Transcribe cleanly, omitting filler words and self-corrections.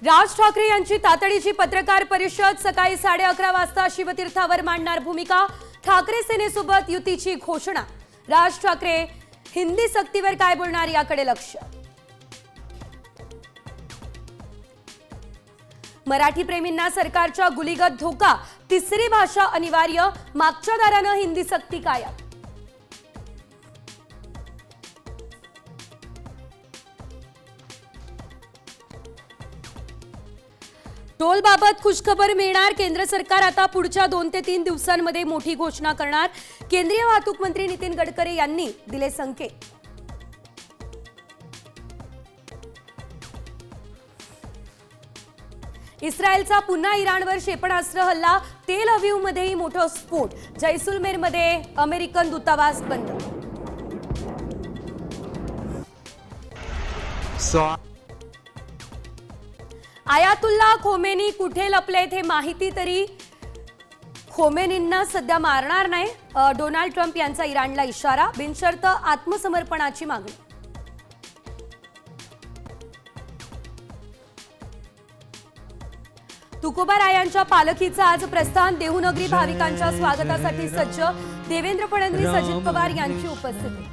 राज ठाकरे यांची तातडीची पत्रकार परिषद सकाळी 11:30 वाजता शिवतीर्थावर मांडणार भूमिका। ठाकरे सेनेसोबत युतीची घोषणा। राज ठाकरे हिंदी सक्तीवर काय बोलणार याकडे लक्ष। मराठी प्रेमींना सरकारच्या गुलीगत धोका, तिसरी भाषा अनिवार्य, मागच्या दारानं हिंदी सक्ती कायम। टोलबाबत खुशखबर मिळणार। केंद्र सरकार आता पुढच्या 2 ते 3 दिवसांमध्ये मोठी घोषणा करणार। केंद्रीय वाहतूक मंत्री नितीन गडकरी यांनी दिले संकेत। इस्रायलचा पुन्हा इराणवर क्षेपणास्त्र हल्ला। तेल अविवमध्येही मोठा स्फोट। जैसलमेरमध्ये अमेरिकन दूतावास बंद। आयातुल्ला खोमेनी कुठे लपलेत हे माहिती तरी खोमेनींना सध्या मारणार नाही। डोनाल्ड ट्रम्प यांचा इराणला इशारा। बिनशर्त आत्मसमर्पणाची मागणी। तुकोबारायांच्या पालखीचा आज प्रस्थान। देहूनगरी भाविकांच्या स्वागतासाठी सज्ज। देवेंद्र फडणवीस, अजित पवार यांची उपस्थिती।